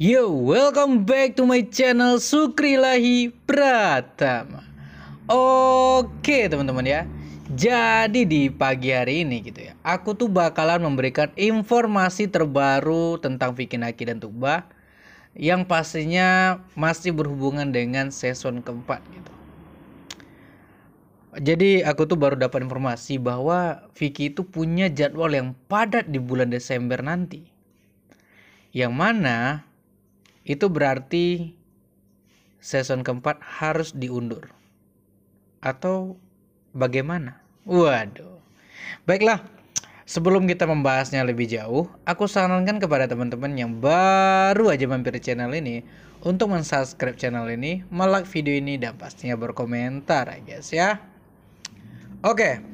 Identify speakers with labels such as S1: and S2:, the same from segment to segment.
S1: Yo, welcome back to my channel Sukrilahi Pratama. Oke teman-teman ya. Jadi di pagi hari ini gitu ya, aku tuh bakalan memberikan informasi terbaru tentang Vicky Naki dan Tuba yang pastinya masih berhubungan dengan season keempat gitu. Jadi aku tuh baru dapat informasi bahwa Vicky itu punya jadwal yang padat di bulan Desember nanti. Yang mana itu berarti season keempat harus diundur. Atau bagaimana? Waduh. Baiklah, sebelum kita membahasnya lebih jauh, aku sarankan kepada teman-teman yang baru aja mampir di channel ini untuk mensubscribe channel ini, like video ini, dan pastinya berkomentar ya guys ya. Oke.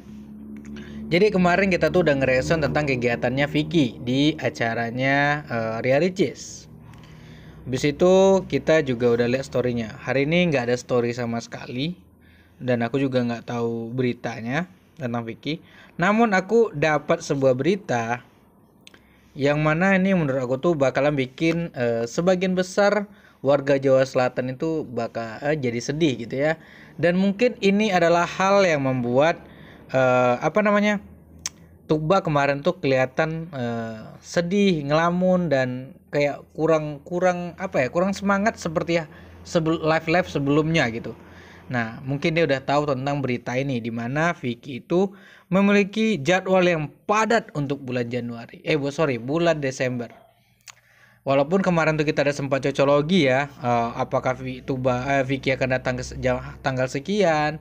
S1: Jadi kemarin kita tuh udah ngereson tentang kegiatannya Vicky di acaranya Ria Ricis. Habis itu kita juga udah lihat storynya. Hari ini nggak ada story sama sekali, dan aku juga nggak tahu beritanya tentang Vicky. Namun aku dapat sebuah berita yang mana ini menurut aku tuh bakalan bikin sebagian besar warga Jawa Selatan itu bakal jadi sedih gitu ya. Dan mungkin ini adalah hal yang membuat Tuba kemarin tuh kelihatan sedih, ngelamun, dan kayak kurang semangat seperti ya live sebelumnya gitu. Nah, mungkin dia udah tahu tentang berita ini di mana Vicky itu memiliki jadwal yang padat untuk bulan bulan Desember. Walaupun kemarin tuh kita ada sempat cocologi ya, apakah Vicky akan datang ke tanggal sekian,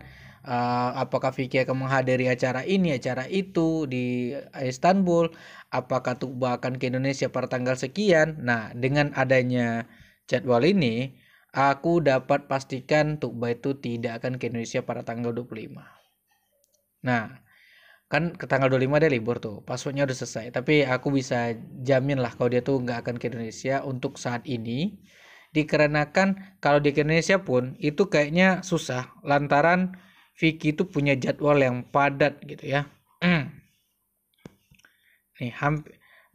S1: apakah Vicky akan menghadiri acara ini, acara itu di Istanbul, apakah Tuba akan ke Indonesia pada tanggal sekian. Nah, dengan adanya jadwal ini, aku dapat pastikan Tuba itu tidak akan ke Indonesia pada tanggal 25. Nah, kan ke tanggal 25 dia libur tuh, passwordnya udah selesai. Tapi aku bisa jamin lah kalau dia tuh nggak akan ke Indonesia untuk saat ini. Dikarenakan kalau di Indonesia pun itu kayaknya susah lantaran Vicky itu punya jadwal yang padat gitu ya. Nih,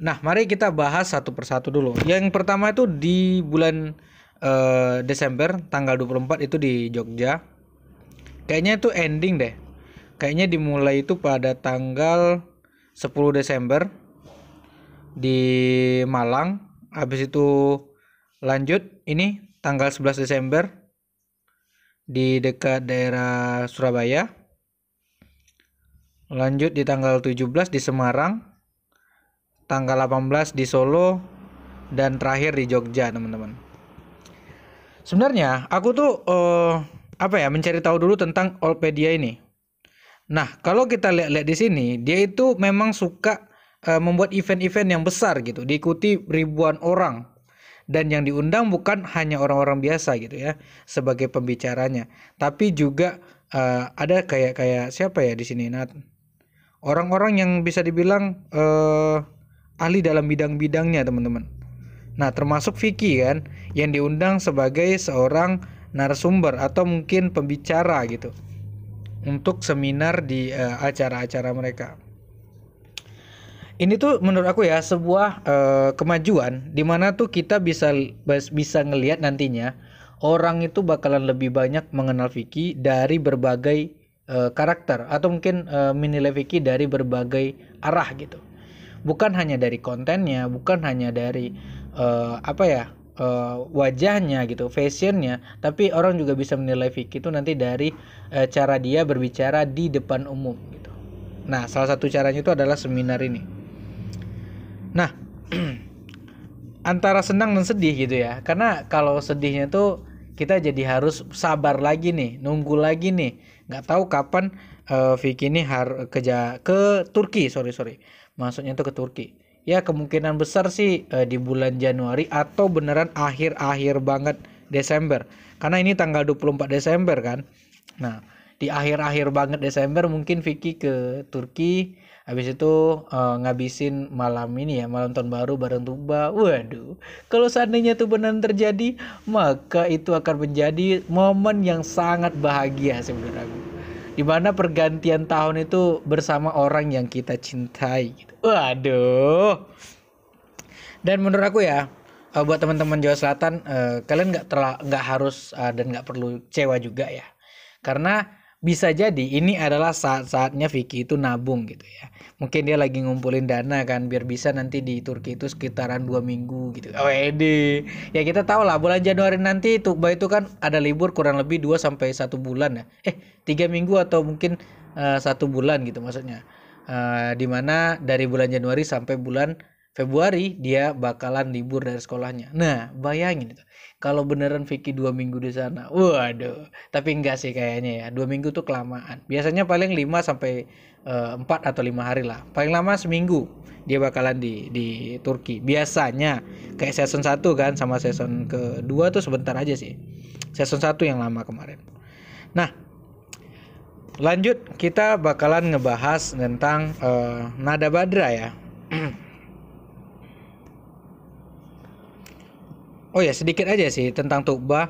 S1: Nah, mari kita bahas satu persatu dulu. Yang pertama itu di bulan Desember tanggal 24 itu di Jogja. Kayaknya itu ending deh. Kayaknya dimulai itu pada tanggal 10 Desember di Malang. Habis itu lanjut ini tanggal 11 Desember di dekat daerah Surabaya. Lanjut di tanggal 17 di Semarang. Tanggal 18 di Solo, dan terakhir di Jogja, teman-teman. Sebenarnya aku tuh mencari tahu dulu tentang Allpedia ini. Nah, kalau kita lihat-lihat di sini, dia itu memang suka membuat event-event yang besar gitu, diikuti ribuan orang. Dan yang diundang bukan hanya orang-orang biasa gitu ya sebagai pembicaranya, tapi juga ada kayak siapa ya di sini, Nat? Orang-orang yang bisa dibilang ahli dalam bidang-bidangnya, teman-teman. Nah, termasuk Vicky kan yang diundang sebagai seorang narasumber atau mungkin pembicara gitu untuk seminar di acara-acara mereka. Ini tuh menurut aku ya sebuah kemajuan di mana tuh kita bisa ngelihat nantinya orang itu bakalan lebih banyak mengenal Vicky dari berbagai karakter atau mungkin menilai Vicky dari berbagai arah gitu. Bukan hanya dari kontennya, bukan hanya dari wajahnya gitu, fashionnya, tapi orang juga bisa menilai Vicky itu nanti dari cara dia berbicara di depan umum gitu. Nah, salah satu caranya itu adalah seminar ini. Nah, antara senang dan sedih gitu ya, karena kalau sedihnya tuh kita jadi harus sabar lagi nih, nunggu lagi nih, nggak tahu kapan Vicky ini harus ke Turki, maksudnya tuh ke Turki. Ya kemungkinan besar sih di bulan Januari atau beneran akhir-akhir banget Desember. Karena ini tanggal 24 Desember kan. Nah, di akhir-akhir banget Desember mungkin Vicky ke Turki. Habis itu ngabisin malam ini ya, malam tahun baru bareng Tuba. Waduh, kalau seandainya itu benar terjadi, maka itu akan menjadi momen yang sangat bahagia sebenarnya. Dimana pergantian tahun itu bersama orang yang kita cintai gitu. Waduh. Dan menurut aku ya, buat teman-teman Jawa Selatan, kalian nggak harus dan nggak perlu kecewa juga ya, karena bisa jadi ini adalah saat-saatnya Vicky itu nabung gitu ya. Mungkin dia lagi ngumpulin dana kan biar bisa nanti di Turki itu sekitaran 2 minggu gitu. Oh ede, ya kita tahu lah bulan Januari nanti Tukba itu kan ada libur kurang lebih 2 sampai 1 bulan ya. 3 minggu atau mungkin 1 bulan gitu maksudnya. Dimana dari bulan Januari sampai bulan Februari dia bakalan libur dari sekolahnya. Nah, bayangin itu. Kalau beneran Vicky 2 minggu di sana, waduh. Tapi enggak sih kayaknya ya. 2 minggu tuh kelamaan. Biasanya paling 5 sampai 4 atau 5 hari lah. Paling lama seminggu dia bakalan di Turki. Biasanya kayak season 1 kan sama season kedua tuh sebentar aja sih. Season 1 yang lama kemarin. Nah, lanjut kita bakalan ngebahas tentang nada badra ya. Oh ya, sedikit aja sih tentang Tukba.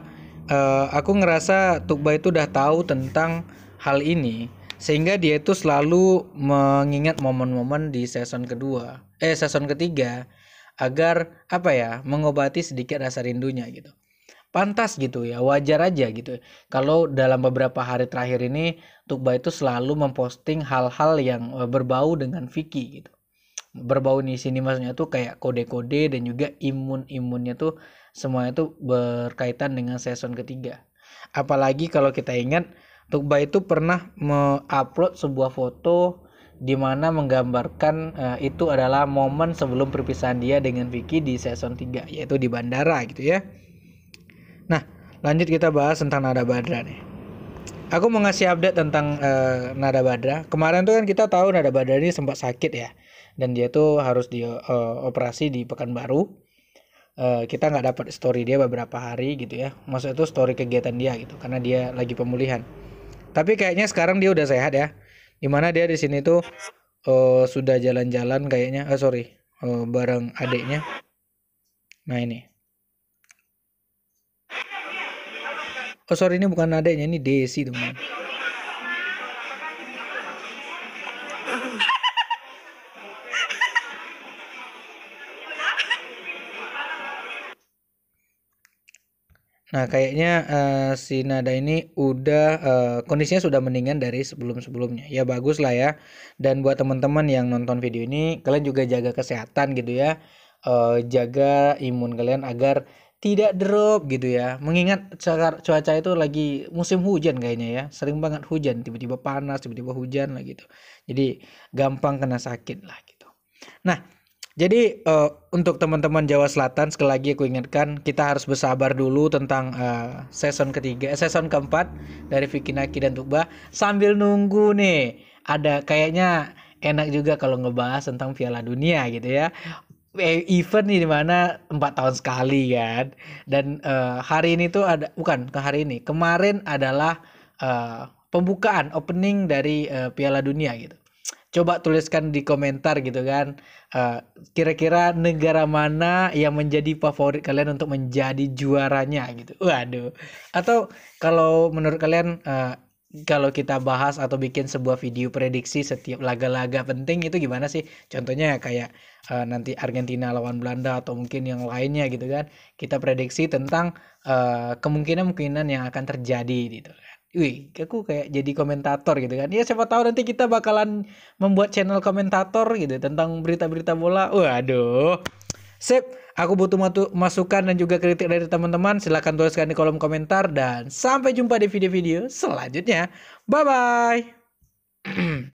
S1: Aku ngerasa Tukba itu udah tahu tentang hal ini, sehingga dia itu selalu mengingat momen-momen di season ketiga, agar apa ya, mengobati sedikit rasa rindunya gitu. Pantas gitu ya, wajar aja gitu. Kalau dalam beberapa hari terakhir ini Tukba itu selalu memposting hal-hal yang berbau dengan Vicky gitu. Berbau di sini maksudnya tuh kayak kode-kode dan juga imunnya tuh semuanya tuh berkaitan dengan season ketiga. Apalagi kalau kita ingat Tukba itu pernah mengupload sebuah foto di mana menggambarkan itu adalah momen sebelum perpisahan dia dengan Vicky di season 3, yaitu di bandara gitu ya. Nah, lanjut kita bahas tentang Nada Badra nih. Aku mau ngasih update tentang Nada Badra. Kemarin tuh kan kita tahu Nada Badra ini sempat sakit ya, dan dia tuh harus dioperasi di Pekanbaru. Kita nggak dapat story dia beberapa hari gitu ya. Maksudnya itu story kegiatan dia gitu, karena dia lagi pemulihan. Tapi kayaknya sekarang dia udah sehat ya. Dimana dia di sini tuh sudah jalan-jalan kayaknya. Bareng adiknya. Nah ini. Ini bukan adiknya, ini Desi teman. Nah, kayaknya si Nada ini udah kondisinya sudah mendingan dari sebelum-sebelumnya. Ya bagus lah ya. Dan buat teman-teman yang nonton video ini, kalian juga jaga kesehatan gitu ya. Jaga imun kalian agar tidak drop gitu ya. Mengingat cuaca itu lagi musim hujan kayaknya ya. Sering banget hujan, tiba-tiba panas, tiba-tiba hujan lah gitu. Jadi gampang kena sakit lah gitu. Nah, jadi untuk teman-teman Jawa Selatan sekali lagi aku ingatkan kita harus bersabar dulu tentang season keempat dari Vicky Naki dan Tukba sambil nunggu nih. Ada kayaknya enak juga kalau ngebahas tentang Piala Dunia gitu ya. Event nih dimana 4 tahun sekali kan. Dan hari ini tuh kemarin adalah pembukaan opening dari Piala Dunia gitu. Coba tuliskan di komentar gitu kan, kira-kira negara mana yang menjadi favorit kalian untuk menjadi juaranya gitu. Waduh. Atau kalau menurut kalian kalau kita bahas atau bikin sebuah video prediksi setiap laga-laga penting itu gimana sih? Contohnya kayak nanti Argentina lawan Belanda atau mungkin yang lainnya gitu kan. Kita prediksi tentang kemungkinan-kemungkinan yang akan terjadi gitu kan. Wih, aku kayak jadi komentator gitu kan. Ya siapa tahu nanti kita bakalan membuat channel komentator gitu tentang berita-berita bola. Waduh. Sip, aku butuh masukan dan juga kritik dari teman-teman. Silahkan tuliskan di kolom komentar dan sampai jumpa di video-video selanjutnya. Bye bye.